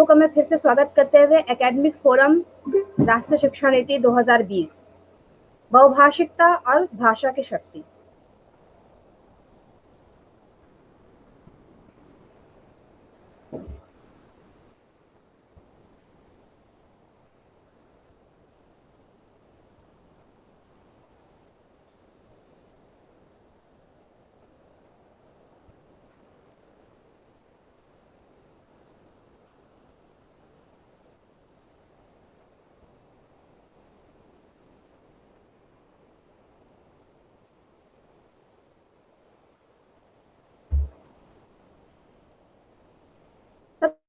लोगों का मैं फिर से स्वागत करते हुए एकेडमिक फोरम राष्ट्रीय शिक्षा नीति 2020 बहुभाषिकता और भाषा की शक्ति।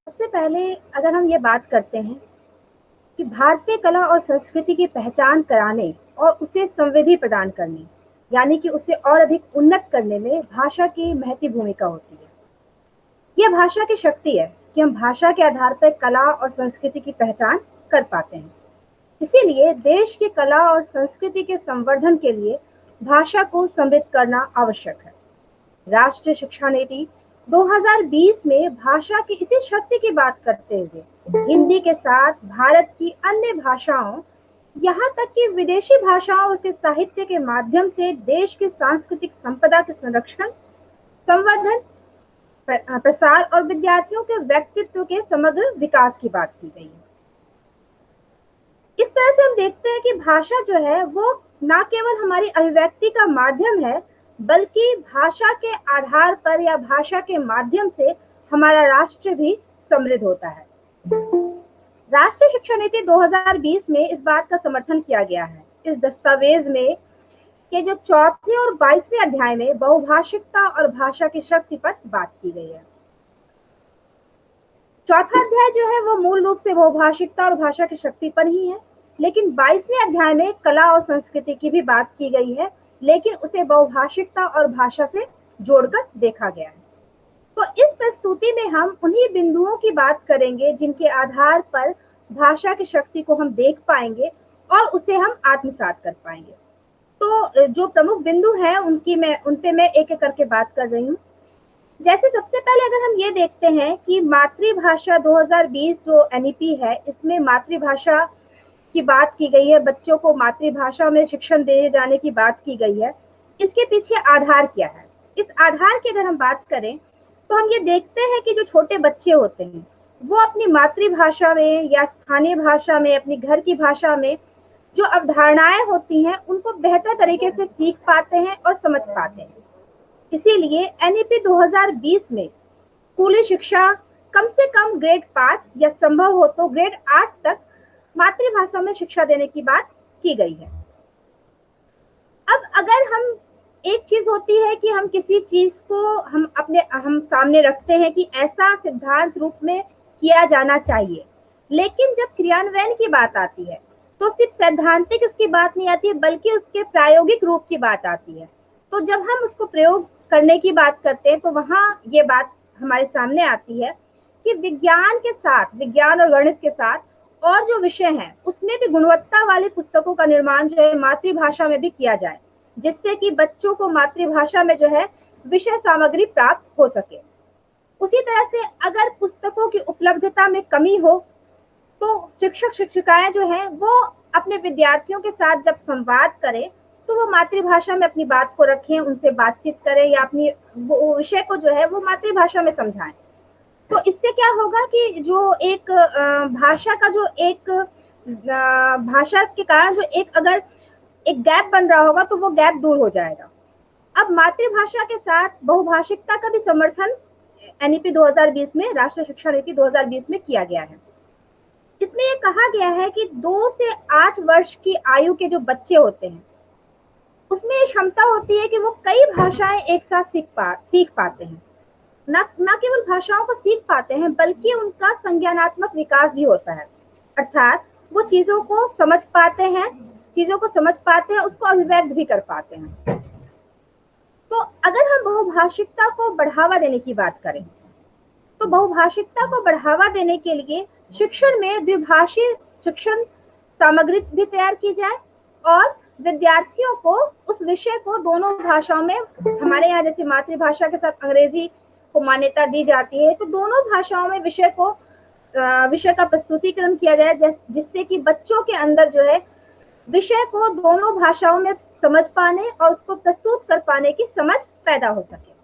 सबसे पहले अगर हम ये बात करते हैं कि भारतीय कला और संस्कृति की पहचान कराने और उसे समृद्धि प्रदान करने यानी कि उसे और अधिक उन्नत करने में भाषा की महती भूमिका होती है। यह भाषा की शक्ति है कि हम भाषा के आधार पर कला और संस्कृति की पहचान कर पाते हैं। इसीलिए देश की कला और संस्कृति के संवर्धन के लिए भाषा को समृद्ध करना आवश्यक है। राष्ट्रीय शिक्षा नीति 2020 में भाषा की इसी शक्ति की बात करते हुए हिंदी के साथ भारत की अन्य भाषाओं, यहाँ तक कि विदेशी भाषाओं के साहित्य के माध्यम से देश की सांस्कृतिक संपदा के संरक्षण, संवर्धन, प्रसार और विद्यार्थियों के व्यक्तित्व के समग्र विकास की बात की गई है। इस तरह से हम देखते हैं कि भाषा जो है वो न केवल हमारी अभिव्यक्ति का माध्यम है, बल्कि भाषा के आधार पर या भाषा के माध्यम से हमारा राष्ट्र भी समृद्ध होता है। राष्ट्रीय शिक्षा नीति 2020 में इस बात का समर्थन किया गया है। इस दस्तावेज में के जो 4थे और 22वें अध्याय में बहुभाषिकता और भाषा की शक्ति पर बात की गई है। चौथा अध्याय जो है वो मूल रूप से बहुभाषिकता और भाषा की शक्ति पर ही है, लेकिन 22वें अध्याय में कला और संस्कृति की भी बात की गई है, लेकिन उसे बहुभाषिकता और भाषा से जोड़कर देखा गया है। तो इस प्रस्तुति में हम उन्हीं बिंदुओं की बात करेंगे जिनके आधार पर भाषा की शक्ति को हम देख पाएंगे और उसे हम आत्मसात कर पाएंगे। तो जो प्रमुख बिंदु हैं उन पे मैं एक एक करके बात कर रही हूँ। जैसे सबसे पहले अगर हम ये देखते हैं कि मातृभाषा 2020 जो एनईपी है, इसमें मातृभाषा की बात की गई है, बच्चों को मातृभाषा में शिक्षण दिए जाने की बात की गई है। इसके पीछे आधार क्या है? इस आधार की अगर हम बात करें तो हम ये देखते हैं कि जो छोटे बच्चे होते हैं वो अपनी मातृभाषा में या स्थानीय भाषा में, अपनी घर की भाषा में जो अवधारणाएं होती हैं उनको बेहतर तरीके से सीख पाते हैं और समझ पाते हैं। इसीलिए एनईपी 2020 में स्कूली शिक्षा कम से कम ग्रेड 5 या संभव हो तो ग्रेड 8 तक मातृभाषा में शिक्षा देने की बात की गई है। अब अगर हम एक चीज होती है कि हम किसी चीज को हम सामने रखते हैं कि ऐसा सिद्धांत रूप में किया जाना चाहिए, लेकिन जब क्रियान्वयन की बात आती है तो सिर्फ सैद्धांतिक इसकी बात नहीं आती है, बल्कि उसके प्रायोगिक रूप की बात आती है। तो जब हम उसको प्रयोग करने की बात करते हैं तो वहां ये बात हमारे सामने आती है कि विज्ञान के साथ, विज्ञान और गणित के साथ और जो विषय हैं उसमें भी गुणवत्ता वाली पुस्तकों का निर्माण जो है मातृभाषा में भी किया जाए, जिससे कि बच्चों को मातृभाषा में जो है विषय सामग्री प्राप्त हो सके। उसी तरह से अगर पुस्तकों की उपलब्धता में कमी हो तो शिक्षक शिक्षिकाएं जो हैं वो अपने विद्यार्थियों के साथ जब संवाद करें तो वो मातृभाषा में अपनी बात को रखें, उनसे बातचीत करें या अपनी विषय को जो है वो मातृभाषा में समझाएं। तो इससे क्या होगा कि जो एक भाषा का जो एक भाषा के कारण जो अगर एक गैप बन रहा होगा तो वो गैप दूर हो जाएगा। अब मातृभाषा के साथ बहुभाषिकता का भी समर्थन एनईपी 2020 में, राष्ट्रीय शिक्षा नीति 2020 में किया गया है। इसमें ये कहा गया है कि 2 से 8 वर्ष की आयु के जो बच्चे होते हैं उसमें ये क्षमता होती है कि वो कई भाषाएं एक साथ सीख पाते हैं। न केवल भाषाओं को सीख पाते हैं बल्कि उनका संज्ञानात्मक विकास भी होता है, अर्थात वो चीजों को समझ पाते हैं, उसको अभिव्यक्त भी कर पाते हैं। तो अगर हम बहुभाषिकता को बढ़ावा देने की बात करें तो बहुभाषिकता को बढ़ावा देने के लिए शिक्षण में द्विभाषी शिक्षण सामग्री भी तैयार की जाए और विद्यार्थियों को उस विषय को दोनों भाषाओं में, हमारे यहाँ जैसे मातृभाषा के साथ अंग्रेजी को मान्यता दी जाती है, तो दोनों भाषाओं में विषय को विषय का प्रस्तुतिकरण किया जाए, जिससे कि बच्चों के अंदर जो है विषय को दोनों भाषाओं में समझ पाने और उसको प्रस्तुत कर पाने की समझ पैदा हो सके।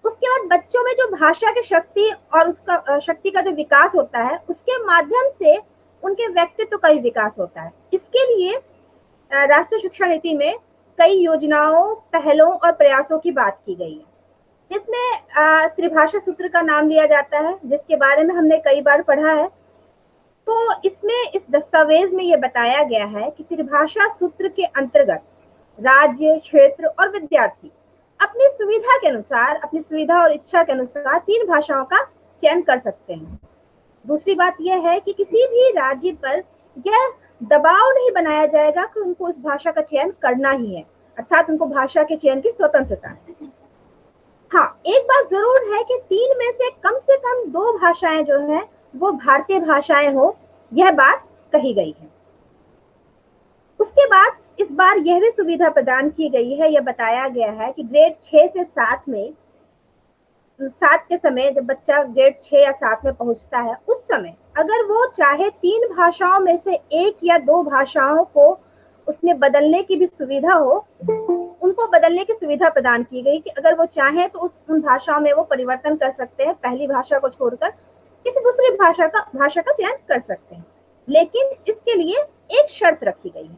उसके बाद बच्चों में जो भाषा की शक्ति और उसका शक्ति का जो विकास होता है, उसके माध्यम से उनके व्यक्तित्व का भी विकास होता है। इसके लिए राष्ट्रीय शिक्षा नीति में कई योजनाओं, पहलों और प्रयासों की बात की गई है, जिसमें त्रिभाषा सूत्र का नाम लिया जाता है, जिसके बारे में हमने कई बार पढ़ा है। तो इसमें इस दस्तावेज में ये बताया गया है कि त्रिभाषा सूत्र के अंतर्गत राज्य, क्षेत्र और विद्यार्थी अपनी सुविधा के अनुसार, अपनी सुविधा और इच्छा के अनुसार 3 भाषाओं का चयन कर सकते हैं। दूसरी बात यह है कि किसी भी राज्य पर यह दबाव नहीं बनाया जाएगा कि उनको इस भाषा का चयन करना ही है, अर्थात उनको भाषा के चयन की स्वतंत्रता है। हाँ, एक बात जरूर है कि 3 में से कम 2 भाषाएं जो है वो भारतीय भाषाएं हो, यह बात कही गई है। उसके बाद इस बार यह भी सुविधा प्रदान की गई है, यह बताया गया है कि ग्रेड 6 से 7 में 7 के समय जब बच्चा ग्रेड 6 या 7 में पहुंचता है, उस समय अगर वो चाहे 3 भाषाओं में से 1 या 2 भाषाओं को उसमें बदलने की भी सुविधा हो, उनको बदलने की सुविधा प्रदान की गई कि अगर वो चाहें तो उन भाषाओं में वो परिवर्तन कर सकते हैं, पहली भाषा को छोड़कर किसी दूसरी भाषा का चयन कर सकते हैं। लेकिन इसके लिए एक शर्त रखी गई है।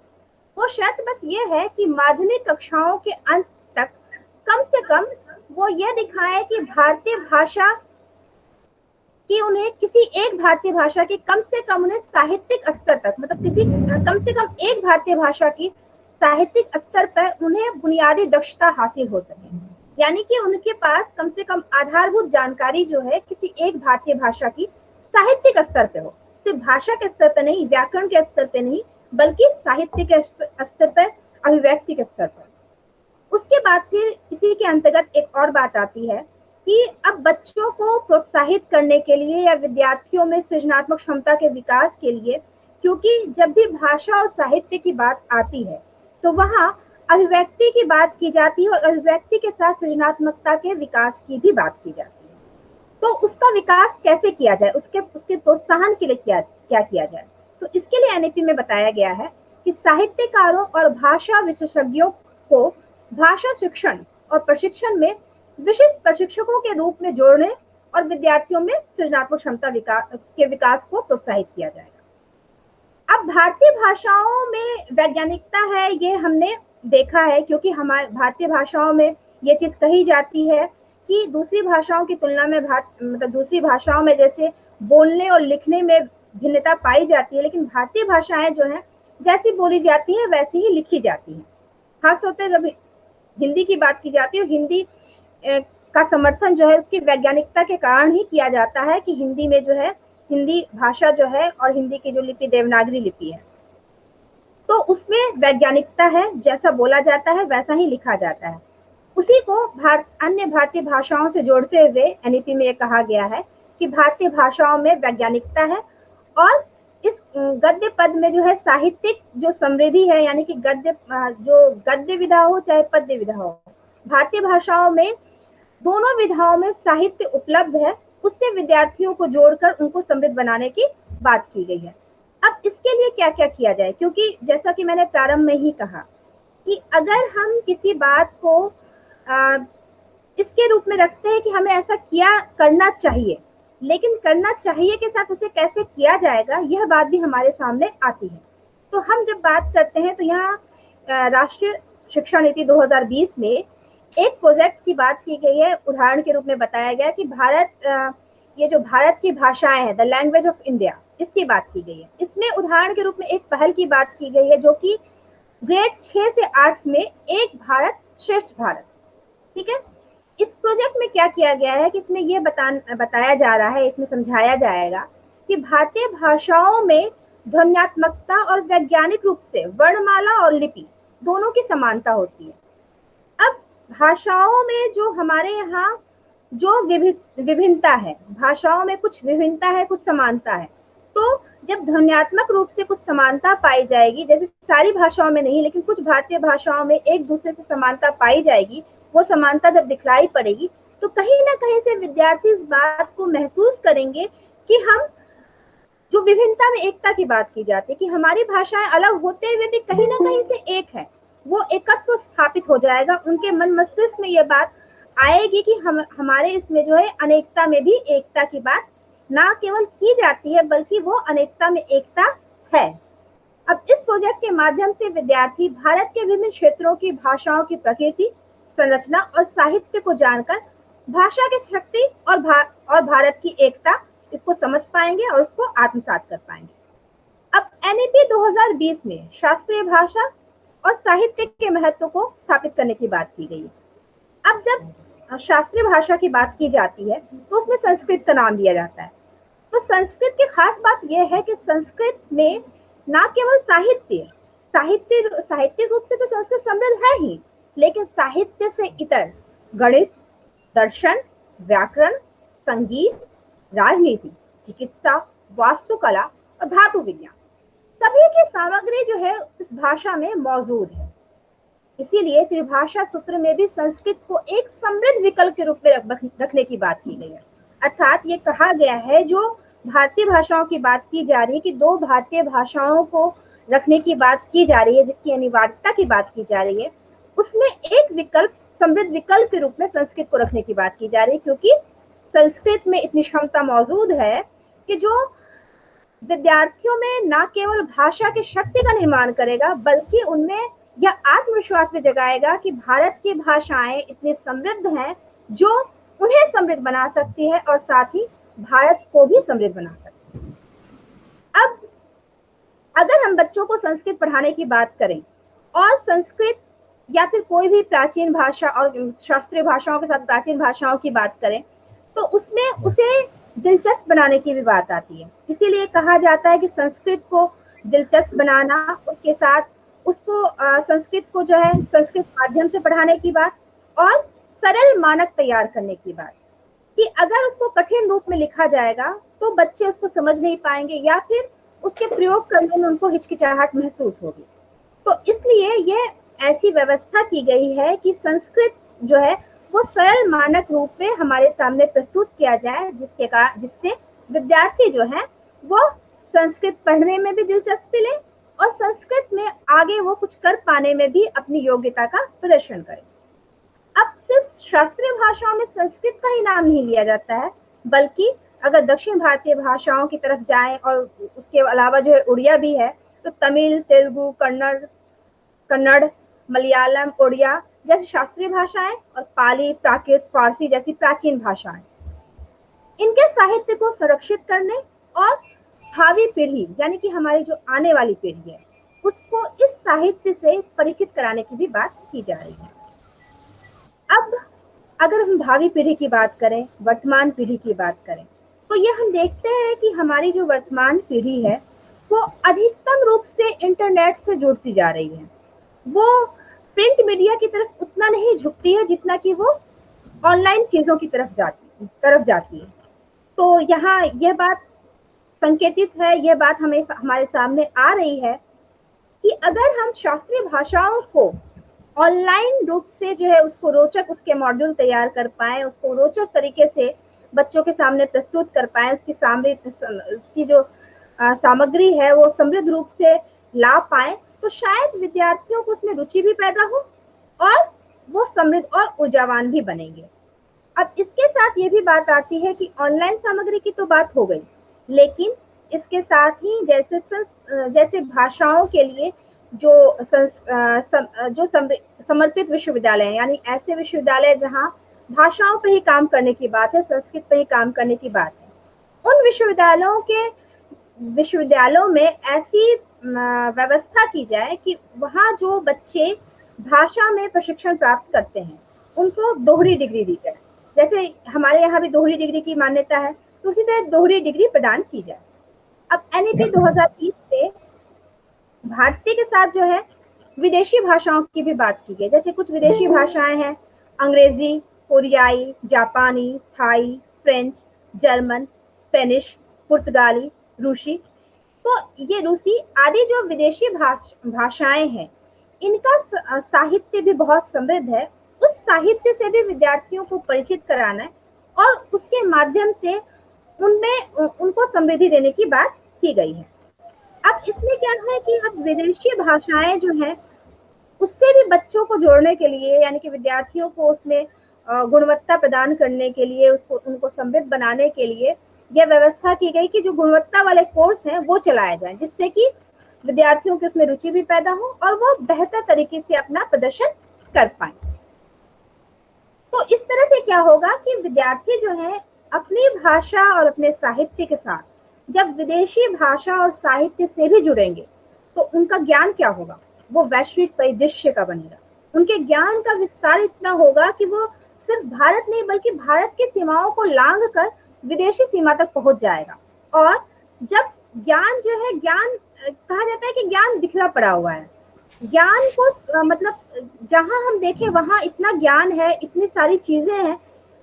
वो शर्त बस ये है कि माध्यमिक कक्षाओं के अंत तक कम से कम वो ये दिखाए कि भारतीय भाषा कि उन्हें किसी एक भारतीय भाषा की कम से कम उन्हें साहित्यिक स्तर तक, मतलब किसी कम से कम एक भारतीय भाषा की साहित्यिक स्तर पर उन्हें बुनियादी दक्षता हासिल हो सके। यानी कि उनके पास कम से कम आधारभूत जानकारी जो है किसी एक भारतीय भाषा की साहित्यिक स्तर पे हो, सिर्फ भाषा के स्तर पर नहीं, व्याकरण के स्तर पे नहीं, बल्कि साहित्य के स्तर पर, अभिव्यक्ति के स्तर पर। उसके बाद फिर इसी के अंतर्गत एक और बात आती है कि अब बच्चों को प्रोत्साहित करने के लिए या विद्यार्थियों में सृजनात्मक क्षमता के विकास के लिए, क्योंकि जब भी भाषा और साहित्य की बात आती है तो वहाँ अभिव्यक्ति की बात की जाती है और अभिव्यक्ति के साथ सृजनात्मकता के विकास की भी बात की जाती है। तो उसका विकास कैसे किया जाए, उसके प्रोत्साहन के लिए क्या किया जाए, तो इसके लिए एनईपी में बताया गया है कि साहित्यकारों और भाषा विशेषज्ञों को भाषा शिक्षण और प्रशिक्षण में विशिष्ट प्रशिक्षकों के रूप में जोड़ने और विद्यार्थियों में सृजनात्मक क्षमता के विकास को प्रोत्साहित किया जाएगा। अब भारतीय भाषाओं में वैज्ञानिकता है, ये हमने देखा है, क्योंकि हमारे भारतीय भाषाओं में ये चीज कही जाती है कि दूसरी भाषाओं की तुलना में मतलब दूसरी भाषाओं में जैसे बोलने और लिखने में भिन्नता पाई जाती है, लेकिन भारतीय भाषाएं जो है जैसी बोली जाती है वैसी ही लिखी जाती है। खासतौर पर जब हिंदी की बात की जाती है, हिंदी का समर्थन जो है उसकी वैज्ञानिकता के कारण ही किया जाता है कि हिंदी में जो है, हिंदी भाषा जो है और हिंदी की जो लिपि देवनागरी लिपि है, तो उसमें वैज्ञानिकता है, जैसा बोला जाता है वैसा ही लिखा जाता है। उसी को अन्य भारतीय भाषाओं से जोड़ते हुए एनईपी में कहा गया है कि भारतीय भाषाओं में वैज्ञानिकता है और इस गद्य पद में जो है साहित्यिक जो समृद्धि है, यानी कि गद्य विधा हो चाहे पद्य विधा हो, भारतीय भाषाओं में दोनों विधाओं में साहित्य उपलब्ध है, उससे विद्यार्थियों को जोड़कर उनको समृद्ध बनाने की बात की गई है। अब इसके लिए क्या क्या किया जाए, क्योंकि जैसा कि मैंने प्रारंभ में ही कहा कि अगर हम किसी बात को इसके रूप में रखते हैं कि हमें ऐसा करना चाहिए, लेकिन करना चाहिए के साथ उसे कैसे किया जाएगा, यह बात भी हमारे सामने आती है। तो हम जब बात करते हैं तो यहाँ राष्ट्रीय शिक्षा नीति 2020 में एक प्रोजेक्ट की बात की गई है। उदाहरण के रूप में बताया गया कि ये जो भारत की भाषाएं हैं, द लैंग्वेज ऑफ इंडिया, इसकी बात की गई है। इसमें उदाहरण के रूप में एक पहल की बात की गई है जो कि ग्रेड 6 से 8 में एक भारत श्रेष्ठ भारत, ठीक है। इस प्रोजेक्ट में क्या किया गया है कि इसमें ये बताया जा रहा है, इसमें समझाया जाएगा कि भारतीय भाषाओं में ध्वन्यात्मकता और वैज्ञानिक रूप से वर्णमाला और लिपि दोनों की समानता होती है। अब भाषाओं में जो हमारे यहाँ जो विभिन्नता है, भाषाओं में कुछ विभिन्नता है, कुछ समानता है, तो जब ध्वन्यात्मक रूप से कुछ समानता पाई जाएगी, जैसे सारी भाषाओं में नहीं लेकिन कुछ भारतीय भाषाओं में एक दूसरे से समानता पाई जाएगी, वो समानता जब दिखलाई पड़ेगी तो कहीं ना कहीं से विद्यार्थी इस बात को महसूस करेंगे कि हम विभिन्नता में एकता की बात की जाती है कि हमारी भाषाएं अलग होते हुए भी कहीं ना कहीं से एक है, वो एकत्व स्थापित हो जाएगा। उनके मन मस्तिष्क में ये बात आएगी कि हमारे इसमें जो है अनेकता में भी एकता की बात ना केवल की जाती है बल्कि वो अनेकता में एकता है। अब इस प्रोजेक्ट के माध्यम से विद्यार्थी भारत के विभिन्न क्षेत्रों की भाषाओं की प्रकृति, संरचना और साहित्य को जानकर भाषा की शक्ति और भारत की एकता इसको समझ पाएंगे और उसको आत्मसात कर पाएंगे। अब एनईपी 2020 में शास्त्रीय भाषा और साहित्य के महत्व को स्थापित करने की बात की गई। अब जब शास्त्रीय भाषा की बात की जाती है तो उसमें संस्कृत का नाम लिया जाता है। तो संस्कृत की खास बात यह है कि संस्कृत में ना केवल साहित्य रूप से तो संस्कृत समृद्ध है ही, लेकिन साहित्य से इतर गणित, दर्शन, व्याकरण, संगीत, राजनीति, चिकित्सा, वास्तुकला और धातु विज्ञान सभी की सामग्री जो है इस भाषा में मौजूद है। इसीलिए त्रिभाषा सूत्र में भी संस्कृत को एक समृद्ध विकल्प के रूप में रखने की बात की गई है। अर्थात ये कहा गया है, जो भारतीय भाषाओं की बात की जा रही है कि दो भारतीय भाषाओं को रखने की बात की जा रही है, जिसकी अनिवार्यता की बात की जा रही है, उसमें एक विकल्प, समृद्ध विकल्प के रूप में संस्कृत को रखने की बात की जा रही है, क्योंकि संस्कृत में इतनी क्षमता मौजूद है कि जो विद्यार्थियों में न केवल भाषा की शक्ति का निर्माण करेगा बल्कि उनमें यह आत्मविश्वास भी जगाएगा कि भारत की भाषाएं इतनी समृद्ध हैं जो उन्हें समृद्ध बना सकती है और साथ ही भारत को भी समृद्ध बना सकती है। अब अगर हम बच्चों को संस्कृत पढ़ाने की बात करें और संस्कृत या फिर कोई भी प्राचीन भाषा और शास्त्रीय भाषाओं के साथ प्राचीन भाषाओं की बात करें तो उसमें उसे दिलचस्प बनाने की भी बात आती है। इसीलिए कहा जाता है कि संस्कृत को दिलचस्प बनाना, उसके साथ उसको संस्कृत को जो है संस्कृत माध्यम से पढ़ाने की बात और सरल मानक तैयार करने की बात, कि अगर उसको कठिन रूप में लिखा जाएगा तो बच्चे उसको समझ नहीं पाएंगे या फिर उसके प्रयोग करने में उनको हिचकिचाहट महसूस होगी। तो इसलिए ये ऐसी व्यवस्था की गई है कि संस्कृत जो है वो सरल मानक रूप में हमारे सामने प्रस्तुत किया जाए, जिससे विद्यार्थी जो है वो संस्कृत पढ़ने में भी दिलचस्पी ले और संस्कृत में आगे वो कुछ कर पाने में भी अपनी योग्यता का प्रदर्शन करें। अब सिर्फ शास्त्रीय भाषाओं में संस्कृत का ही नाम नहीं लिया जाता है, बल्कि अगर दक्षिण भारतीय भाषाओं की तरफ जाएं और उसके अलावा जो है उड़िया भी है, तो तमिल, तेलुगु, कन्नड़, मलयालम, उड़िया जैसी शास्त्रीय भाषाएं और पाली, प्राकृत, फारसी जैसी प्राचीन भाषाएं, इनके साहित्य को संरक्षित करने और भावी पीढ़ी यानी कि हमारी जो आने वाली पीढ़ी है उसको इस साहित्य से परिचित कराने की भी बात की जा रही है। अब अगर हम भावी पीढ़ी की बात करें, वर्तमान पीढ़ी की बात करें, तो ये हम देखते हैं कि हमारी जो वर्तमान पीढ़ी है वो अधिकतम रूप से इंटरनेट से जुड़ती जा रही है। वो प्रिंट मीडिया की तरफ उतना नहीं झुकती है जितना कि वो ऑनलाइन चीजों की तरफ जाती है। तो यहाँ यह बात संकेतित है, यह बात हमें हमारे सामने आ रही है कि अगर हम शास्त्रीय भाषाओं को ऑनलाइन रूप से जो है उसको रोचक, उसके मॉड्यूल तैयार कर पाए, उसको रोचक तरीके से बच्चों के सामने प्रस्तुत कर पाए, उसकी जो सामग्री है वो समृद्ध रूप से ला पाए, तो शायद विद्यार्थियों को उसमें रुचि भी पैदा हो और वो समृद्ध और ऊर्जावान भी बनेंगे। अब इसके साथ ये भी बात आती है कि ऑनलाइन सामग्री की तो बात हो गई, लेकिन इसके साथ ही जैसे भाषाओं के लिए जो समर्पित विश्वविद्यालय हैं, यानी ऐसे विश्वविद्यालय जहाँ भाषाओं पे ही काम करने की बात है, संस्कृत पे ही काम करने की बात है, उन विश्वविद्यालयों में ऐसी व्यवस्था की जाए कि वहाँ जो बच्चे भाषा में प्रशिक्षण प्राप्त करते हैं उनको दोहरी डिग्री दी जाए। जैसे हमारे यहाँ भी दोहरी डिग्री की मान्यता है, तो उसी तरह दोहरी डिग्री प्रदान की जाए। अब एनईपी 2030 से भारतीय के साथ जो है विदेशी भाषाओं की भी बात की गई। जैसे कुछ विदेशी भाषाएं हैं, अंग्रेजी, कोरियाई, जापानी, थाई, फ्रेंच, जर्मन, स्पेनिश, पुर्तगाली, रूसी। तो ये रूसी आदि जो विदेशी भाषाएं हैं, इनका साहित्य भी बहुत समृद्ध है। उस साहित्य से भी विद्यार्थियों को परिचित कराना है और उसके माध्यम से उनको समृद्धि देने की बात की गई है। अब इसमें क्या है कि अब विदेशी भाषाएं जो है उससे भी बच्चों को जोड़ने के लिए, यानी कि विद्यार्थियों को उसमें गुणवत्ता प्रदान करने के लिए, उसको उनको समृद्ध बनाने के लिए यह व्यवस्था की गई कि जो गुणवत्ता वाले कोर्स हैं वो चलाए जाएं, जिससे कि विद्यार्थियों की उसमें रुचि भी पैदा हो और वो बेहतर तरीके से अपना प्रदर्शन कर पाए। तो इस तरह से क्या होगा कि विद्यार्थी जो है अपनी भाषा और अपने साहित्य के साथ जब विदेशी भाषा और साहित्य से भी जुड़ेंगे तो उनका ज्ञान क्या होगा, वो वैश्विक परिदृश्य का बनेगा। उनके ज्ञान का विस्तार इतना होगा कि वो सिर्फ भारत नहीं बल्कि भारत की सीमाओं को लांघ कर विदेशी सीमा तक पहुंच जाएगा। और जब ज्ञान जो है, ज्ञान कहा जाता है कि ज्ञान बिखरा पड़ा हुआ है, ज्ञान को मतलब जहां हम देखें वहां इतना ज्ञान है, इतनी सारी चीजें हैं।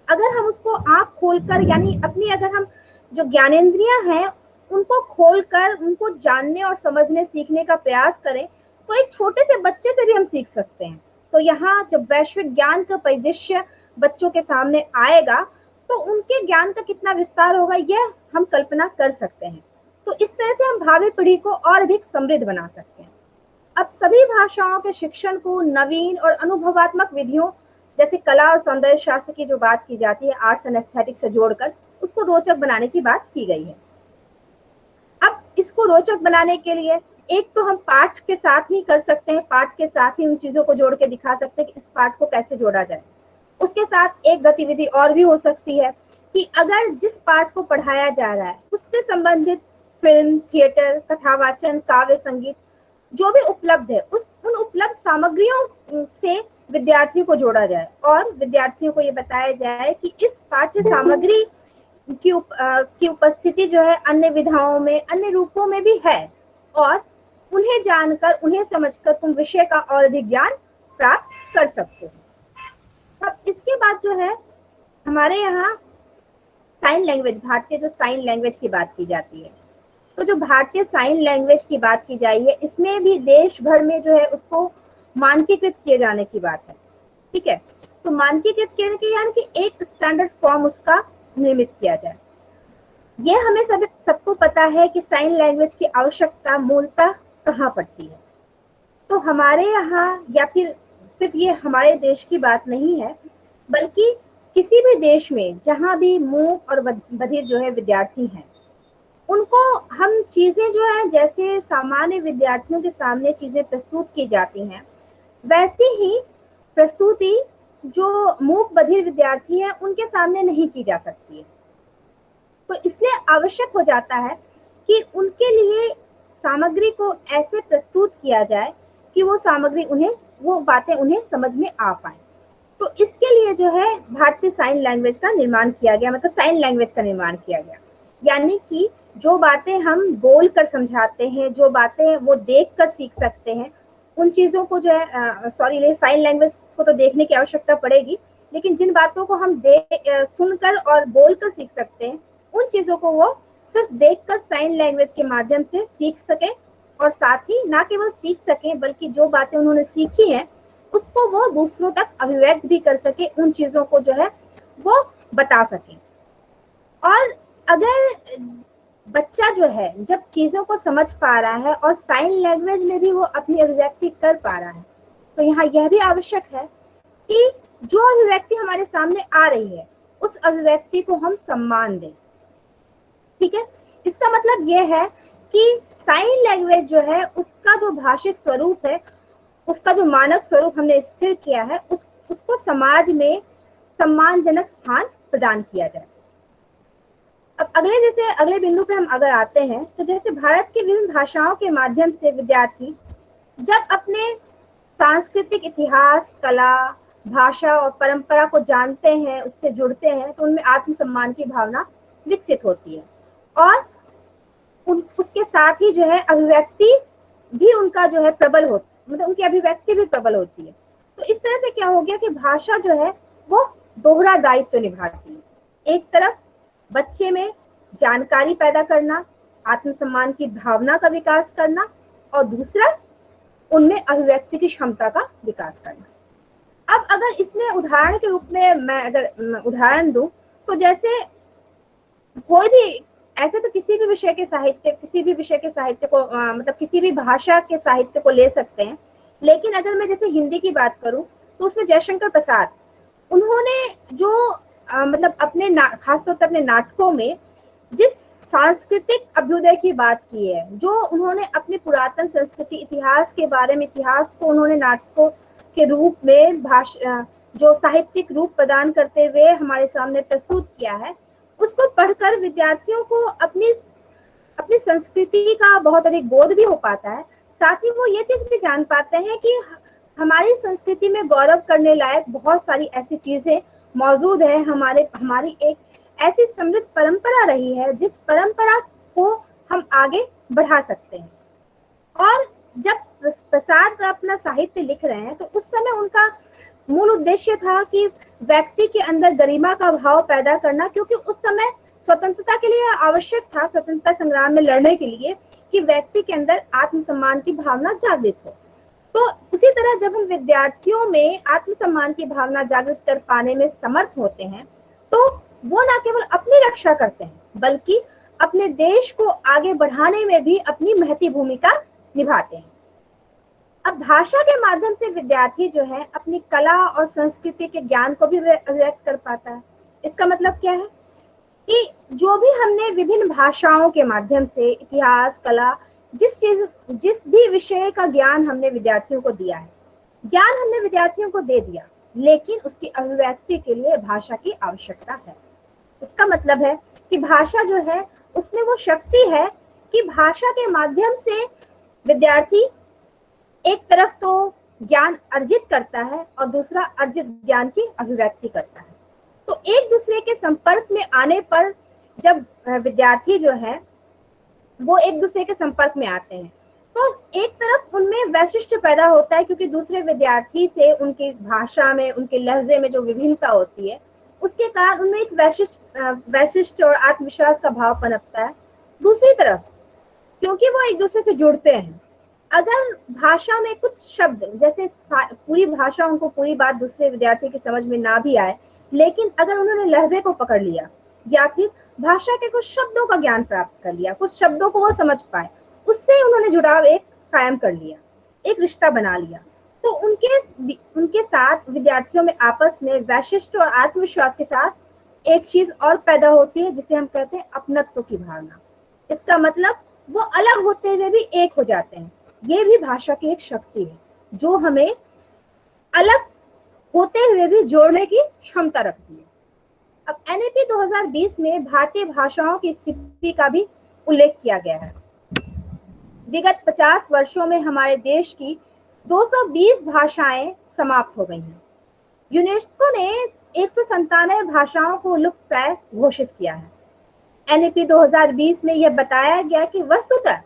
अगर हम उसको आंख खोलकर, यानी अपनी अगर हम जो ज्ञानेंद्रियां हैं उनको खोलकर उनको जानने और समझने सीखने का प्रयास करें तो एक छोटे से बच्चे से भी हम सीख सकते हैं। तो यहाँ जब वैश्विक ज्ञान का परिदृश्य बच्चों के सामने आएगा तो उनके ज्ञान का कितना विस्तार होगा यह हम कल्पना कर सकते हैं। तो इस तरह से हम भावी पीढ़ी को और अधिक समृद्ध बना सकते हैं। अब सभी भाषाओं के शिक्षण को नवीन और अनुभवात्मक विधियों जैसे कला और सौंदर्य शास्त्र की जो बात की जाती है, आर्ट्स एंड एस्थेटिक्स से जोड़कर उसको रोचक बनाने की बात की गई है। अब इसको रोचक बनाने के लिए एक तो हम पाठ के साथ ही कर सकते हैं, पाठ के साथ ही उन चीजों को जोड़ के दिखा सकते हैं कि इस पाठ को कैसे जोड़ा जाए। उसके साथ एक गतिविधि और भी हो सकती है कि अगर जिस पाठ को पढ़ाया जा रहा है उससे संबंधित फिल्म, थिएटर, कथावाचन, काव्य, संगीत जो भी उपलब्ध है उन उपलब्ध सामग्रियों से विद्यार्थियों को जोड़ा जाए और विद्यार्थियों को ये बताया जाए कि इस पाठ्य सामग्री की उपस्थिति जो है अन्य विधाओं में, अन्य रूपों में भी है और उन्हें जानकर, उन्हें समझकर तुम विषय का और अधिक ज्ञान प्राप्त कर सकते हो। अब इसके बाद जो है हमारे यहाँ साइन लैंग्वेज, भारतीय जो साइन लैंग्वेज की बात की जाती है, तो जो भारतीय साइन लैंग्वेज की बात की जाती है इसमें भी देश भर में जो है उसको मानकीकृत किए जाने की बात है। ठीक है, तो मानकीकृत किए के यानी कि एक स्टैंडर्ड फॉर्म उसका निर्मित किया जाए। ये हमें सबको पता है कि साइन लैंग्वेज की आवश्यकता मूलतः कहाँ पड़ती है। तो हमारे यहाँ, या फिर सिर्फ ये हमारे देश की बात नहीं है बल्कि किसी भी देश में जहाँ भी मूक और बधिर जो है विद्यार्थी हैं उनको हम चीजें जो है जैसे सामान्य विद्यार्थियों के सामने चीजें प्रस्तुत की जाती हैं वैसी ही प्रस्तुति जो मूक बधिर विद्यार्थी हैं उनके सामने नहीं की जा सकती है। तो इसलिए आवश्यक हो जाता है कि उनके लिए सामग्री को ऐसे प्रस्तुत किया जाए कि वो सामग्री उन्हें, वो बातें उन्हें समझ में आ पाए। तो इसके लिए जो है भारतीय साइन लैंग्वेज का निर्माण किया गया, मतलब साइन लैंग्वेज का निर्माण किया गया। यानी कि जो बातें हम बोल कर समझाते हैं, जो बातें वो देख कर सीख सकते हैं, उन चीजों को जो है साइन लैंग्वेज को तो देखने की आवश्यकता पड़ेगी, लेकिन जिन बातों को हम सुनकर और बोलकर सीख सकते हैं उन चीजों को वो सिर्फ देखकर साइन लैंग्वेज के माध्यम से सीख सके और साथ ही ना केवल सीख सके बल्कि जो बातें उन्होंने सीखी हैं उसको वो दूसरों तक अभिव्यक्त भी कर सके, उन चीजों को जो है वो बता सके। और अगर बच्चा जो है जब चीजों को समझ पा रहा है और साइन लैंग्वेज में भी वो अपनी अभिव्यक्ति कर पा रहा है तो यहाँ यह भी आवश्यक है कि जो अभिव्यक्ति हमारे सामने आ रही है उस अभिव्यक्ति को हम सम्मान दें। ठीक है, इसका मतलब यह है कि साइन लैंग्वेज जो है उसका जो भाषिक स्वरूप है, उसका जो मानक स्वरूप हमने स्थिर किया है उसको समाज में सम्मानजनक स्थान प्रदान किया जाए। अब अगले बिंदु पे हम अगर आते हैं तो जैसे भारत की विभिन्न भाषाओं के माध्यम से विद्यार्थी जब अपने सांस्कृतिक इतिहास, कला, भाषा और परंपरा को जानते हैं, उससे जुड़ते हैं तो उनमें आत्मसम्मान की भावना विकसित होती है और उसके साथ ही जो है अभिव्यक्ति भी उनका जो है प्रबल होती, मतलब उनकी अभिव्यक्ति भी प्रबल होती है। तो इस तरह से क्या हो गया कि भाषा जो है वो दोहरा दायित्व निभाती है। एक तरफ बच्चे में जानकारी पैदा करना, आत्मसम्मान की भावना का विकास करना और दूसरा उनमें अभिव्यक्ति की क्षमता का विकास करना। अब अगर इसमें उदाहरण के रूप में मैं अगर उदाहरण दूं तो जैसे कोई भी ऐसे तो किसी भी विषय के साहित्य, किसी भी विषय के साहित्य को मतलब किसी भी भाषा के साहित्य को ले सकते हैं, लेकिन अगर मैं जैसे हिंदी की बात करूं तो उसमें जयशंकर प्रसाद, उन्होंने जो मतलब अपने खासतौर पर अपने नाटकों में जिस सांस्कृतिक अभ्युदय की बात की है, जो उन्होंने अपनी पुरातन संस्कृति इतिहास के बारे में, इतिहास को उन्होंने नाटकों के रूप में जो साहित्यिक रूप प्रदान करते हुए हमारे सामने प्रस्तुत किया है, उसको पढ़कर विद्यार्थियों को अपनी अपनी संस्कृति का बहुत अधिक बोध भी हो पाता है। साथ ही वो ये चीज भी जान पाते हैं कि हमारी संस्कृति में गौरव करने लायक बहुत सारी ऐसी चीजें मौजूद है, हमारी एक ऐसी समृद्ध परंपरा रही है जिस परंपरा को हम आगे बढ़ा सकते हैं। और जब प्रसाद अपना साहित्य लिख रहे हैं तो उस समय उनका मूल उद्देश्य था कि व्यक्ति के अंदर गरिमा का भाव पैदा करना, क्योंकि उस समय स्वतंत्रता के लिए आवश्यक था, स्वतंत्रता संग्राम में लड़ने के लिए, कि व्यक्ति के अंदर आत्मसम्मान की भावना जागृत हो। तो उसी तरह जब हम विद्यार्थियों में आत्मसम्मान की भावना जागृत कर पाने में समर्थ होते हैं तो वो न केवल अपनी रक्षा करते हैं बल्कि अपने देश को आगे बढ़ाने में भी अपनी महती भूमिका निभाते हैं। अब भाषा के माध्यम से विद्यार्थी जो है अपनी कला और संस्कृति के ज्ञान को भी व्यक्त कर पाता है। इसका मतलब क्या है कि जो भी हमने विभिन्न भाषाओं के माध्यम से इतिहास, कला, जिस भी विषय का ज्ञान हमने विद्यार्थियों को दिया है, ज्ञान हमने विद्यार्थियों को दे दिया, लेकिन उसकी अभिव्यक्ति के लिए भाषा की आवश्यकता है। इसका मतलब है कि भाषा जो है उसमें वो शक्ति है कि भाषा के माध्यम से विद्यार्थी एक तरफ तो ज्ञान अर्जित करता है और दूसरा अर्जित ज्ञान की अभिव्यक्ति करता है। तो एक दूसरे के संपर्क में आने पर जब विद्यार्थी जो है वो एक दूसरे के संपर्क में आते हैं तो एक तरफ उनमें वैशिष्ट्य पैदा होता है, क्योंकि दूसरे विद्यार्थी से उनकी भाषा में, उनके लहजे में जो विभिन्नता होती है उसके कारण उनमें एक वैशिष्ट्य और आत्मविश्वास का भाव पनपता है। दूसरी तरफ क्योंकि वो एक दूसरे से जुड़ते हैं, अगर भाषा में कुछ शब्द, जैसे पूरी भाषा उनको पूरी बात दूसरे विद्यार्थी की समझ में ना भी आए, लेकिन अगर उन्होंने लहजे को पकड़ लिया या फिर भाषा के कुछ शब्दों का ज्ञान प्राप्त कर लिया, कुछ शब्दों को वो समझ पाए, उससे उन्होंने जुड़ाव एक कायम कर लिया, एक रिश्ता बना लिया, तो उनके साथ विद्यार्थियों में आपस में वैशिष्ट्य और आत्मविश्वास के साथ एक चीज और पैदा होती है जिसे हम कहते हैं अपनत्व की भावना। इसका मतलब वो अलग होते हुए भी एक हो जाते हैं। ये भी भाषा की एक शक्ति है जो हमें अलग होते हुए भी जोड़ने की क्षमता रखती है। अब एनईपी 2020 में भारतीय भाषाओं की स्थिति का भी उल्लेख किया गया है। विगत 50 वर्षों में हमारे देश की 220 भाषाएं समाप्त हो गई हैं। यूनेस्को ने 197 भाषाओं को लुप्तप्राय घोषित किया है। एनईपी 2020 में यह बताया गया कि वस्तुतः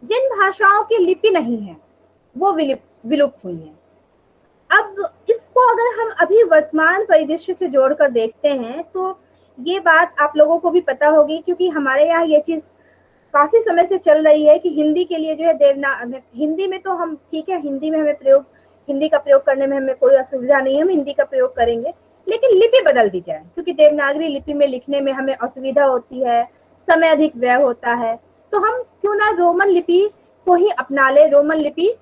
जिन भाषाओं की लिपि नहीं है वो विलुप्त हुई है। अब इसको अगर हम अभी वर्तमान परिदृश्य से जोड़कर देखते हैं तो ये बात आप लोगों को भी पता होगी, क्योंकि हमारे यहाँ ये चीज काफी समय से चल रही है कि हिंदी के लिए जो है हिंदी में तो हम ठीक है, हिंदी में हमें हिंदी का प्रयोग करने में हमें कोई असुविधा नहीं है, हम हिंदी का प्रयोग करेंगे, लेकिन लिपि बदल दी जाए, क्योंकि देवनागरी लिपि में लिखने में हमें असुविधा होती है, समय अधिक व्यय होता है, तो हम क्यों ना रोमन लिपि को ही अपना ले, रोमन लिपि,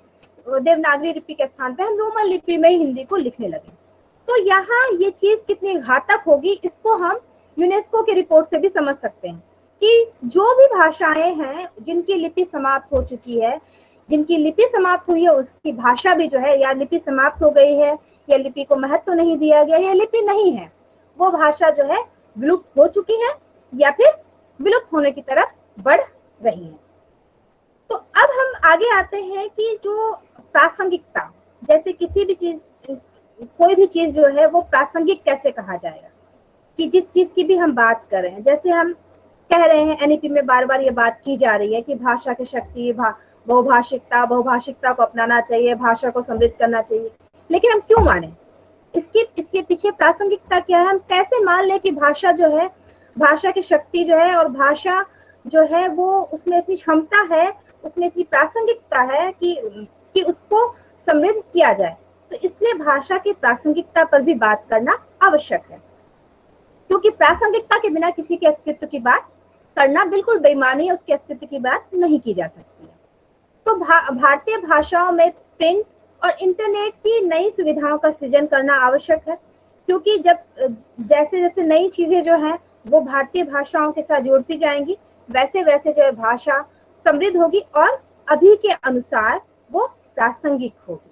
देवनागरी लिपि के स्थान पे हम रोमन लिपि में ही हिंदी को लिखने लगे। तो यहाँ ये चीज कितनी घातक होगी इसको हम यूनेस्को की रिपोर्ट से भी समझ सकते हैं कि जो भी भाषाएं हैं जिनकी लिपि समाप्त हो चुकी है, जिनकी लिपि समाप्त हुई है, उसकी भाषा भी जो है या लिपि समाप्त हो गई है या लिपि को महत्व नहीं दिया गया या लिपि नहीं है, वो भाषा जो है विलुप्त हो चुकी है या फिर विलुप्त होने की तरफ बढ़ रही है। तो अब हम आगे आते हैं कि जो प्रासंगिकता, जैसे किसी भी चीज, कोई भी चीज जो है वो प्रासंगिक कैसे कहा जाएगा, कि जिस चीज की भी हम बात कर रहे हैं, जैसे हम कह रहे हैं एनईपी में बार बार ये बात की जा रही है कि भाषा की शक्ति, बहुभाषिकता को अपनाना चाहिए, भाषा को समृद्ध करना चाहिए, लेकिन हम क्यों माने? इसके पीछे प्रासंगिकता क्या है? हम कैसे मान ले कि भाषा जो है, भाषा की शक्ति जो है और भाषा जो है वो उसमें इतनी क्षमता है, उसमें इतनी प्रासंगिकता है कि उसको समृद्ध किया जाए। तो इसलिए भाषा की प्रासंगिकता पर भी बात करना आवश्यक है, क्योंकि प्रासंगिकता के बिना किसी के अस्तित्व की बात करना बिल्कुल बेईमानी है, उसके अस्तित्व की बात नहीं की जा सकती है। तो भारतीय भाषाओं में प्रिंट और इंटरनेट की नई सुविधाओं का सृजन करना आवश्यक है, क्योंकि जब जैसे जैसे नई चीजें जो है वो भारतीय भाषाओं के साथ जोड़ती जाएंगी, वैसे वैसे जो है भाषा समृद्ध होगी और अभी के अनुसार वो प्रासंगिक होगी।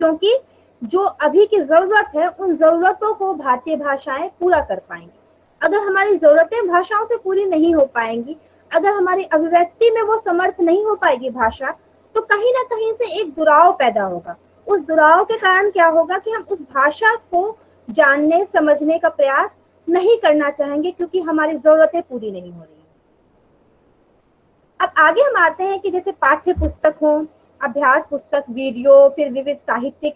क्योंकि जो अभी की जरूरत है उन जरूरतों को भारतीय भाषाएं पूरा कर पाएंगी। अगर हमारी जरूरतें भाषाओं से पूरी नहीं हो पाएंगी, अगर हमारी अभिव्यक्ति में वो समर्थ नहीं हो पाएगी भाषा, तो कहीं ना कहीं से एक दुराव पैदा होगा। उस दुराव के कारण क्या होगा कि हम उस भाषा को जानने समझने का प्रयास नहीं करना चाहेंगे, क्योंकि हमारी जरूरतें पूरी नहीं हो रही है। अब आगे हम आते हैं कि जैसे पाठ्य पुस्तक हो, अभ्यास पुस्तक, वीडियो, फिर विविध साहित्यिक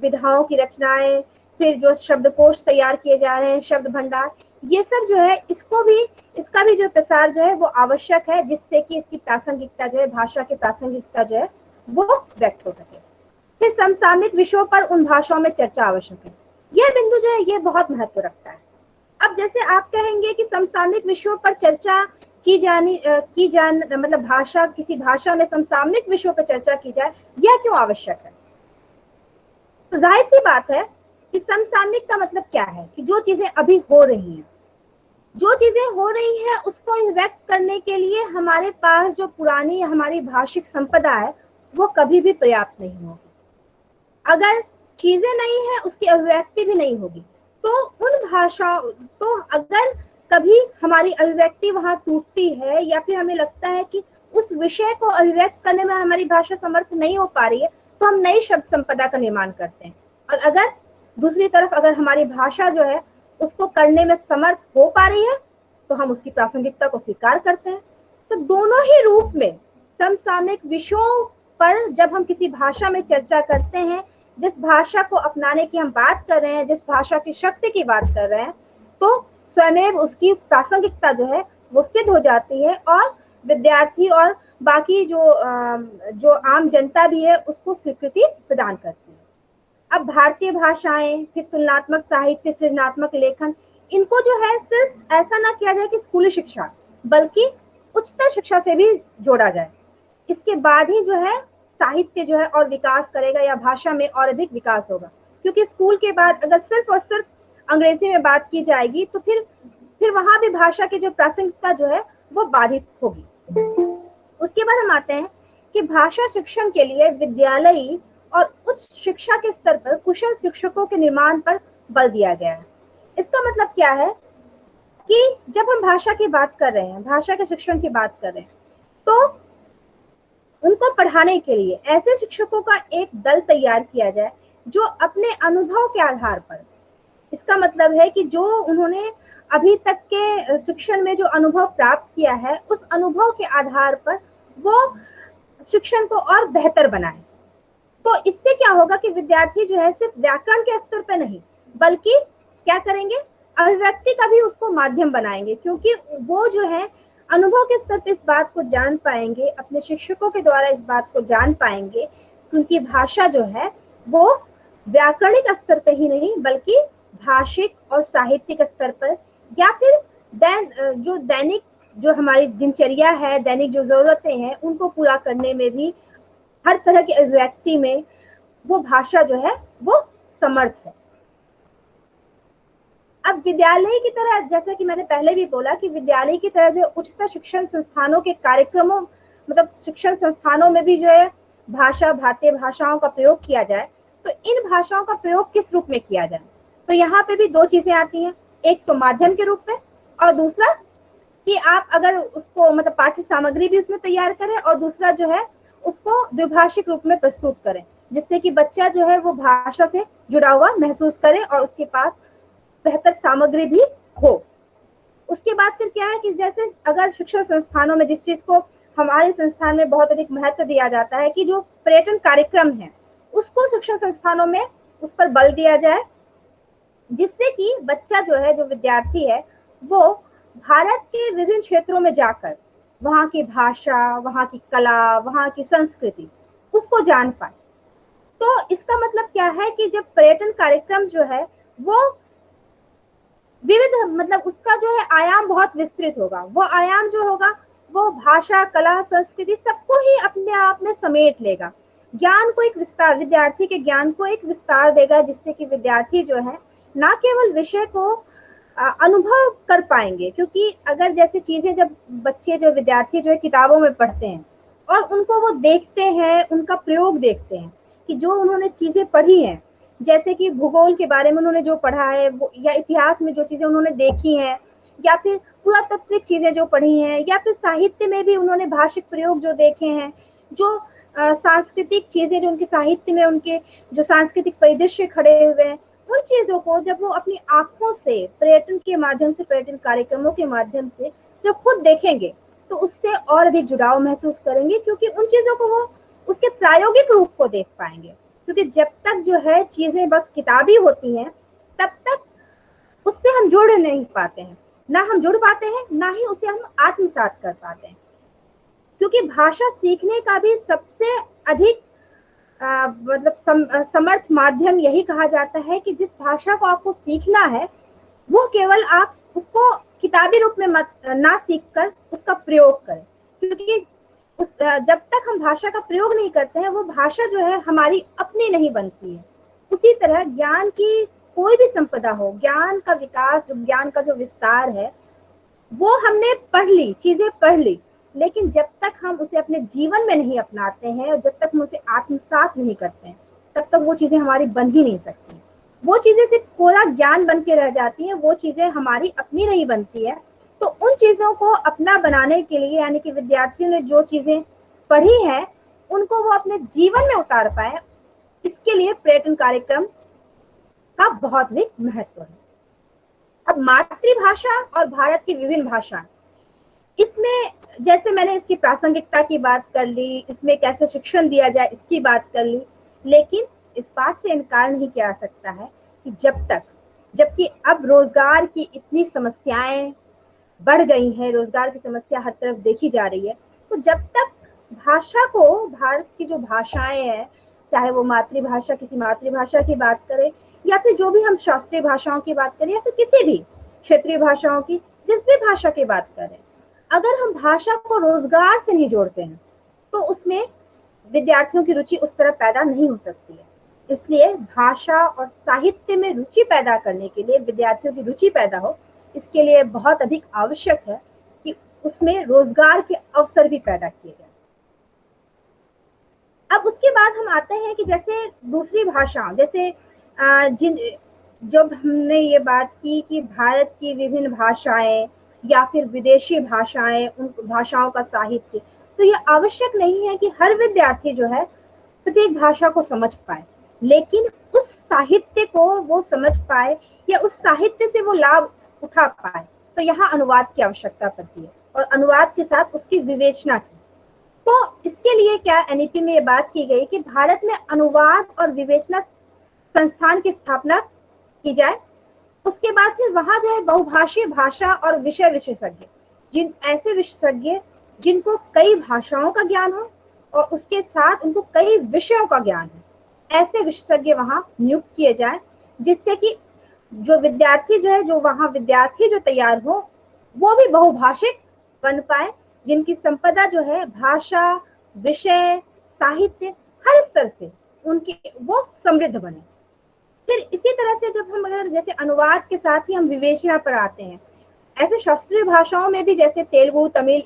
विधाओं की रचनाएं, फिर जो शब्दकोश तैयार किए जा रहे हैं, शब्द भंडार, ये सब जो है इसका भी जो प्रसार जो है वो आवश्यक है, जिससे कि इसकी प्रासंगिकता जो है, भाषा की प्रासंगिकता जो है वो व्यक्त हो सके। फिर समसामयिक विषयों पर उन भाषाओं में चर्चा आवश्यक है। यह बिंदु जो है ये बहुत महत्व रखता है। अब जैसे आप कहेंगे कि समसामयिक विषयों पर चर्चा मतलब भाषा, किसी भाषा में समसामयिक विषयों पर चर्चा की जाए, यह क्यों आवश्यक है? तो जाहिर सी बात है कि समसामयिक का मतलब क्या है कि जो चीजें अभी हो रही हैं, जो चीजें हो रही हैं उसको व्यक्त करने के लिए हमारे पास जो पुरानी हमारी भाषिक संपदा है वो कभी भी पर्याप्त नहीं होगी। अगर चीजें नहीं है, उसकी अभिव्यक्ति भी नहीं होगी। तो उन भाषा, तो अगर कभी हमारी अभिव्यक्ति वहां टूटती है या फिर हमें लगता है कि उस विषय को अभिव्यक्त करने में हमारी भाषा समर्थ नहीं हो पा रही है, तो हम नई शब्द संपदा का निर्माण करते हैं। और अगर दूसरी तरफ अगर हमारी भाषा जो है उसको करने में समर्थ हो पा रही है, तो हम उसकी प्रासंगिकता को स्वीकार करते हैं। तो दोनों ही रूप में समसामयिक विषयों पर जब हम किसी भाषा में चर्चा करते हैं, जिस भाषा को अपनाने की हम बात कर रहे हैं, जिस भाषा की शक्ति की बात कर रहे हैं, तो स्वयं उसकी प्रासंगिकता जो है वो सिद्ध हो जाती है और विद्यार्थी और बाकी जो आम जनता भी है उसको स्वीकृति प्रदान करती है। अब भारतीय भाषाएं, फिर तुलनात्मक साहित्य, सृजनात्मक लेखन, इनको जो है सिर्फ ऐसा ना किया जाए कि स्कूली शिक्षा, बल्कि उच्चतर शिक्षा से भी जोड़ा जाए। इसके बाद ही जो है साहित्य जो है और विकास करेगा या भाषा में और अधिक विकास होगा। क्योंकि स्कूल के बाद अगर सिर्फ और सिर्फ अंग्रेजी में बात की जाएगी तो फिर वहां भी भाषा की जो प्रासंगिकता जो है वो बाधित होगी। उसके बाद हम आते हैं कि भाषा शिक्षण के लिए विद्यालयी और उच्च शिक्षा के स्तर पर कुशल शिक्षकों के निर्माण पर बल दिया गया है। इसका मतलब क्या है कि जब हम भाषा की बात कर रहे हैं, भाषा के शिक्षण की बात कर रहे हैं, तो उनको पढ़ाने के लिए ऐसे शिक्षकों का एक दल तैयार किया जाए जो अपने अनुभव के आधार पर, इसका मतलब है कि जो उन्होंने अभी तक के शिक्षण में जो अनुभव प्राप्त किया है, उस अनुभव के आधार पर वो शिक्षण को और बेहतर बनाए। तो इससे क्या होगा कि विद्यार्थी जो है सिर्फ व्याकरण के स्तर पर नहीं, बल्कि क्या करेंगे, अभिव्यक्ति का भी उसको माध्यम बनाएंगे, क्योंकि वो जो है अनुभव के स्तर पर इस बात को जान पाएंगे, अपने शिक्षकों के द्वारा इस बात को जान पाएंगे, क्योंकि भाषा जो है वो व्याकरणिक स्तर पर ही नहीं बल्कि भाषिक और साहित्यिक स्तर पर, या फिर जो दैनिक जो हमारी दिनचर्या है, दैनिक जो जरूरतें हैं उनको पूरा करने में भी, हर तरह की अभिव्यक्ति में वो भाषा जो है वो समर्थ है। अब विद्यालय की तरह, जैसा कि मैंने पहले भी बोला कि विद्यालय की तरह जो उच्चतर शिक्षण संस्थानों के कार्यक्रमों, मतलब शिक्षण संस्थानों में भी जो है भाषा, भारतीय भाषाओं का प्रयोग किया जाए, तो इन भाषाओं का प्रयोग किस रूप में किया जाए? तो यहाँ पे भी दो चीजें आती हैं, एक तो माध्यम के रूप में और दूसरा कि आप अगर उसको मतलब पाठ्य सामग्री भी उसमें तैयार करें और दूसरा जो है उसको द्विभाषिक रूप में प्रस्तुत करें, जिससे कि बच्चा जो है वो भाषा से जुड़ा हुआ महसूस करे और उसके पास बेहतर सामग्री भी हो। उसके बाद फिर क्या है कि जैसे अगर शिक्षण संस्थानों में, जिस चीज को हमारे संस्थान में बहुत अधिक महत्व दिया जाता है कि जो पर्यटन कार्यक्रम है उसको शिक्षण संस्थानों में उस पर बल दिया जाए, जिससे कि बच्चा जो है, जो विद्यार्थी है, वो भारत के विभिन्न क्षेत्रों में जाकर वहाँ की भाषा, वहाँ की कला, वहाँ की संस्कृति उसको जान पाए। तो इसका मतलब क्या है कि जब पर्यटन कार्यक्रम जो है वो विविध, मतलब उसका जो है आयाम बहुत विस्तृत होगा। वो आयाम जो होगा वो भाषा, कला, संस्कृति सबको ही अपने आप में समेट लेगा। ज्ञान को एक विस्तार, विद्यार्थी के ज्ञान को एक विस्तार देगा, जिससे कि विद्यार्थी जो है ना केवल विषय को अनुभव कर पाएंगे, क्योंकि अगर जैसे चीजें जब बच्चे जो विद्यार्थी जो है किताबों में पढ़ते हैं और उनको वो देखते हैं, उनका प्रयोग देखते हैं कि जो उन्होंने चीजें पढ़ी हैं, जैसे कि भूगोल के बारे में उन्होंने जो पढ़ा है वो, या इतिहास में जो चीजें उन्होंने देखी हैं, या फिर पुरातात्विक चीजें जो पढ़ी हैं, या फिर साहित्य में भी उन्होंने भाषिक प्रयोग जो देखे हैं, जो सांस्कृतिक चीजें जो उनके साहित्य में उनके जो सांस्कृतिक परिदृश्य खड़े हुए हैं, उन चीजों को जब वो अपनी आंखों से पर्यटन के माध्यम से, पर्यटन कार्यक्रमों के माध्यम से जब खुद देखेंगे तो उससे और अधिक जुड़ाव महसूस करेंगे, क्योंकि उन चीजों को वो उसके प्रायोगिक रूप को देख पाएंगे। क्योंकि जब तक जो है चीजें बस किताबी होती हैं, तब तक उससे हम जुड़ नहीं पाते हैं, ना हम जुड़ पाते हैं, ना ही उसे हम आत्मसात कर पाते हैं। क्योंकि भाषा सीखने का भी सबसे अधिक मतलब समर्थ माध्यम यही कहा जाता है कि जिस भाषा को आपको सीखना है वो केवल आप उसको किताबी रूप में मत ना सीख कर उसका प्रयोग करें। क्योंकि जब तक हम भाषा का प्रयोग नहीं करते हैं वो भाषा जो है हमारी अपनी नहीं बनती है। उसी तरह ज्ञान की कोई भी संपदा हो, ज्ञान का विकास, जो ज्ञान का जो विस्तार है, वो हमने पढ़ ली, चीजें पढ़ ली, लेकिन जब तक हम उसे अपने जीवन में नहीं अपनाते हैं और जब तक हम उसे आत्मसात नहीं करते हैं, तब तक वो चीजें हमारी बन ही नहीं सकती। वो चीजें सिर्फ कोरा ज्ञान बन के रह जाती हैं, वो चीजें हमारी अपनी नहीं बनती है। तो उन चीजों को अपना बनाने के लिए, यानी कि विद्यार्थियों ने जो चीजें पढ़ी हैं उनको वो अपने जीवन में उतार पाए, इसके लिए पर्यटन कार्यक्रम का बहुत ही महत्व है। अब मातृभाषा और भारत की विभिन्न भाषाएं, इसमें जैसे मैंने इसकी प्रासंगिकता की बात कर ली, इसमें कैसे शिक्षण दिया जाए इसकी बात कर ली, लेकिन इस बात से इनकार नहीं किया जा सकता है कि जबकि अब रोजगार की इतनी समस्याएं बढ़ गई हैं, रोजगार की समस्या हर तरफ देखी जा रही है, तो जब तक भाषा को, भारत की जो भाषाएं हैं, चाहे वो मातृभाषा, किसी मातृभाषा की बात करें, या फिर जो भी हम शास्त्रीय भाषाओं की बात करें, या फिर किसी भी क्षेत्रीय भाषाओं की, जिस भी भाषा की बात करें, अगर हम भाषा को रोजगार से नहीं जोड़ते हैं तो उसमें विद्यार्थियों की रुचि उस तरह पैदा नहीं हो सकती है। इसलिए भाषा और साहित्य में रुचि पैदा करने के लिए, विद्यार्थियों की रुचि पैदा हो, इसके लिए बहुत अधिक आवश्यक है कि उसमें रोजगार के अवसर भी पैदा किए जाए। अब उसके बाद हम आते हैं कि जैसे दूसरी भाषा, जैसे जब हमने ये बात की कि भारत की विभिन्न भाषाएं या फिर विदेशी भाषाएं, उन भाषाओं का साहित्य, तो ये आवश्यक नहीं है कि हर विद्यार्थी जो है प्रत्येक भाषा को समझ पाए, लेकिन उस साहित्य को वो समझ पाए या उस साहित्य से वो लाभ उठा पाए। तो यहाँ अनुवाद की आवश्यकता पड़ती है और अनुवाद के साथ उसकी विवेचना की। तो इसके लिए क्या एनईपी में ये बात की गई कि भारत में अनुवाद और विवेचना संस्थान की स्थापना की जाए। उसके बाद फिर वहां जो है बहुभाषीय भाषा और विषय विशेषज्ञ, जिन ऐसे विशेषज्ञ जिनको कई भाषाओं का ज्ञान हो और उसके साथ उनको कई विषयों का ज्ञान है, ऐसे विशेषज्ञ वहां नियुक्त किए जाए, जिससे कि जो विद्यार्थी जो है, जो वहां विद्यार्थी जो तैयार हो, वो भी बहुभाषिक बन पाए, जिनकी संपदा जो है भाषा, विषय, साहित्य, हर स्तर से उनकी वो समृद्ध बने। फिर इसी तरह से जब हम अगर जैसे अनुवाद के साथ ही हम विवेचना पर आते हैं, ऐसे शास्त्रीय भाषाओं में भी, जैसे तेलुगु, तमिल,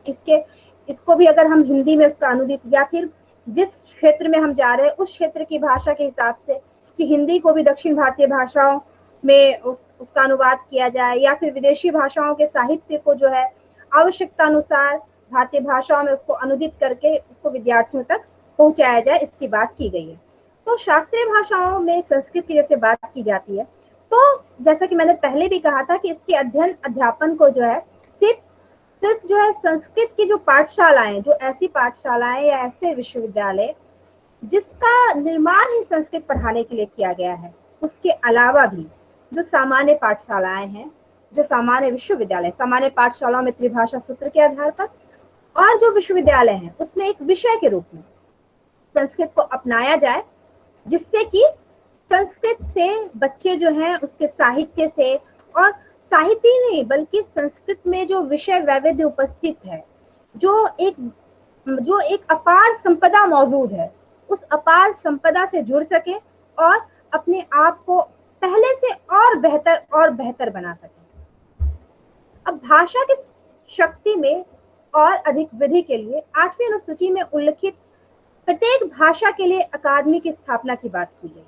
इसको भी अगर हम हिंदी में उसका अनुदित, या फिर जिस क्षेत्र में हम जा रहे हैं उस क्षेत्र की भाषा के हिसाब से, कि हिंदी को भी दक्षिण भारतीय भाषाओं में उसका अनुवाद किया जाए, या फिर विदेशी भाषाओं के साहित्य को जो है आवश्यकता अनुसार भारतीय भाषाओं में उसको अनुदित करके उसको विद्यार्थियों तक पहुंचाया जाए, इसकी बात की गई है। तो शास्त्रीय भाषाओं में संस्कृत की जैसे बात की जाती है, तो जैसा कि मैंने पहले भी कहा था कि इसके अध्ययन अध्यापन को जो है सिर्फ जो है संस्कृत की जो पाठशालाएं, जो ऐसी पाठशालाएं या ऐसे विश्वविद्यालय जिसका निर्माण ही संस्कृत पढ़ाने के लिए किया गया है, उसके अलावा भी जो सामान्य पाठशालाएं हैं, जो सामान्य विश्वविद्यालय, सामान्य पाठशालाओं में त्रिभाषा सूत्र के आधार पर, और जो विश्वविद्यालय हैं उसमें एक विषय के रूप में संस्कृत को अपनाया जाए, जिससे कि संस्कृत से बच्चे जो हैं उसके साहित्य से और साहित्य ही नहीं बल्कि संस्कृत में जो विषय वैविध्य उपस्थित है, जो एक अपार संपदा मौजूद है, उस अपार संपदा से जुड़ सके और अपने आप को पहले से और बेहतर बना सके। अब भाषा की शक्ति में और अधिक वृद्धि के लिए 8वीं अनुसूची में उल्लिखित प्रत्येक भाषा के लिए अकादमी की स्थापना की बात की गई।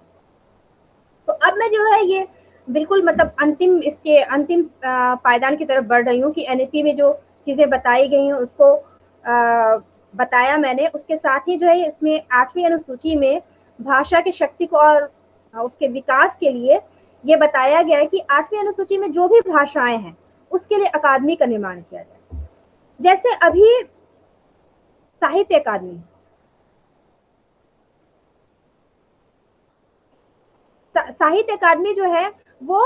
तो अब मैं जो है ये बिल्कुल मतलब इसके अंतिम पायदान की तरफ बढ़ रही हूँ कि एनईपी में जो चीजें बताई गई हैं उसको बताया मैंने। उसके साथ ही जो है इसमें 8वीं अनुसूची में भाषा की शक्ति को और उसके विकास के लिए ये बताया गया है कि 8वीं अनुसूची में जो भी भाषाएं हैं उसके लिए अकादमी का निर्माण किया जाए। जैसे अभी साहित्य अकादमी, साहित्य अकादमी जो है वो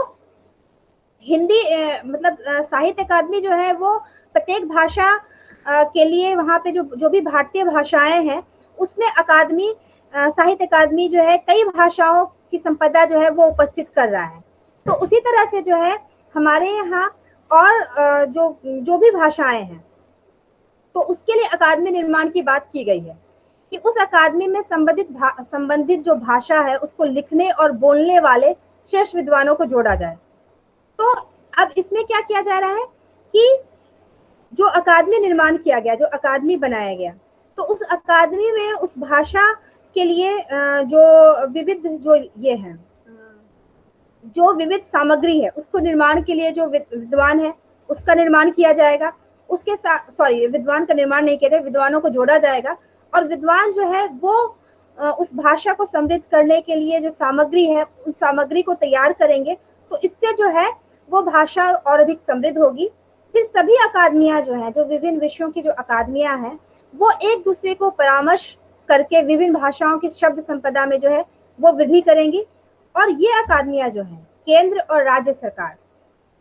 हिंदी मतलब साहित्य अकादमी जो है वो प्रत्येक भाषा के लिए वहाँ पे जो भी भारतीय भाषाएं हैं उसमें अकादमी साहित्य अकादमी जो है कई भाषाओं की संपदा जो है वो उपस्थित कर रहा है। तो उसी तरह से जो है हमारे यहाँ और जो भी भाषाएं हैं तो उसके लिए अकादमी निर्माण की बात की गई है कि उस अकादमी में संबंधित जो भाषा है उसको लिखने और बोलने वाले श्रेष्ठ विद्वानों को जोड़ा जाए। तो अब इसमें क्या किया जा रहा है कि जो अकादमी निर्माण किया गया, जो अकादमी बनाया गया, तो उस अकादमी में उस भाषा के लिए जो विविध सामग्री है उसको निर्माण के लिए जो विद्वान है उसका निर्माण किया जाएगा। उसके साथ विद्वान का निर्माण नहीं किया जाएगा, विद्वानों को जोड़ा जाएगा और विद्वान जो है वो उस भाषा को समृद्ध करने के लिए जो सामग्री है उस सामग्री को तैयार करेंगे। तो इससे जो है वो भाषा और अधिक समृद्ध होगी। फिर सभी अकादमियां जो है, जो विभिन्न विषयों की जो अकादमियां हैं, वो एक दूसरे को परामर्श करके विभिन्न भाषाओं की शब्द संपदा में जो है वो वृद्धि करेंगी और ये अकादमियां जो है केंद्र और राज्य सरकार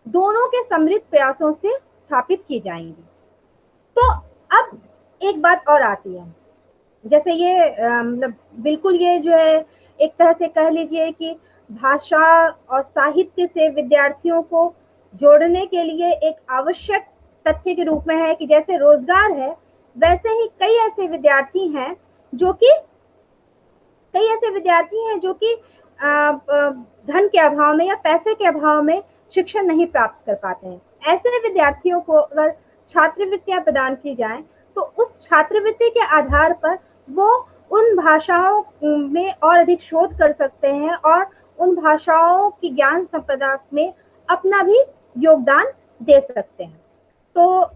दोनों के सम्मिलित प्रयासों से स्थापित की जाएंगी। तो अब एक बात और आती है, जैसे ये मतलब बिल्कुल ये जो है एक तरह से कह लीजिए कि भाषा और साहित्य से विद्यार्थियों को जोड़ने के लिए एक आवश्यक तथ्य के रूप में है कि जैसे रोजगार है वैसे ही कई ऐसे विद्यार्थी हैं जो कि धन के अभाव में या पैसे के अभाव में शिक्षण नहीं प्राप्त कर पाते हैं। ऐसे विद्यार्थियों को अगर छात्रवृत्तियां प्रदान की जाएं तो उस छात्रवृत्ति के आधार पर वो उन भाषाओं में और अधिक शोध कर सकते हैं और उन भाषाओं की ज्ञान संपदा में अपना भी योगदान दे सकते हैं। तो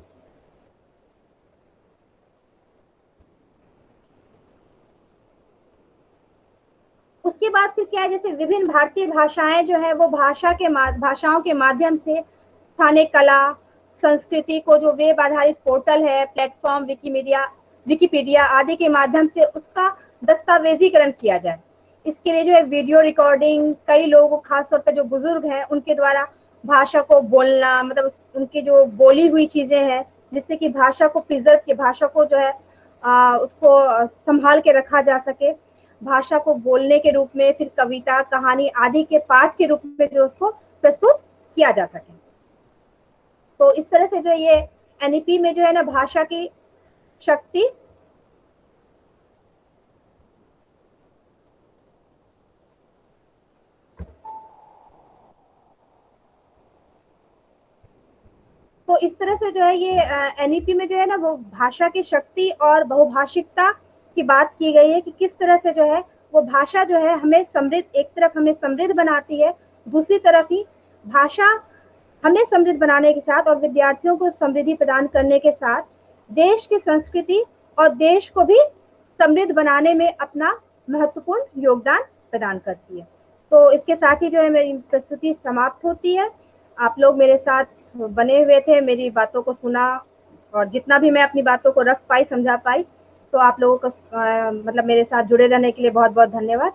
उसके बाद फिर क्या है, जैसे विभिन्न भारतीय भाषाएं जो है वो भाषाओं के माध्यम से स्थानीय कला संस्कृति को जो वेब आधारित पोर्टल है, प्लेटफॉर्म, विकिपीडिया आदि के माध्यम से उसका दस्तावेजीकरण किया जाए। इसके लिए जो है वीडियो रिकॉर्डिंग, कई लोगों खासतौर पर जो बुजुर्ग हैं उनके द्वारा भाषा को बोलना, मतलब उनकी जो बोली हुई चीजें हैं जिससे कि भाषा को प्रिजर्व के भाषा को जो है उसको संभाल के रखा जा सके, भाषा को बोलने के रूप में, फिर कविता कहानी आदि के पाठ के रूप में जो उसको प्रस्तुत किया जा सके। तो इस तरह से जो ये एनईपी में जो है ना भाषा की शक्ति तो इस तरह से जो है ये एनईपी में जो है ना वो भाषा की शक्ति और बहुभाषिकता की बात की गई है कि किस तरह से जो है वो भाषा जो है हमें समृद्ध, एक तरफ हमें समृद्ध बनाती है, दूसरी तरफ ही भाषा हमें समृद्ध बनाने के साथ और विद्यार्थियों को समृद्धि प्रदान करने के साथ देश की संस्कृति और देश को भी समृद्ध बनाने में अपना महत्वपूर्ण योगदान प्रदान करती है। तो इसके साथ ही जो है मेरी प्रस्तुति समाप्त होती है। आप लोग मेरे साथ बने हुए थे, मेरी बातों को सुना और जितना भी मैं अपनी बातों को रख पाई, समझा पाई, तो आप लोगों को मतलब मेरे साथ जुड़े रहने के लिए बहुत बहुत धन्यवाद।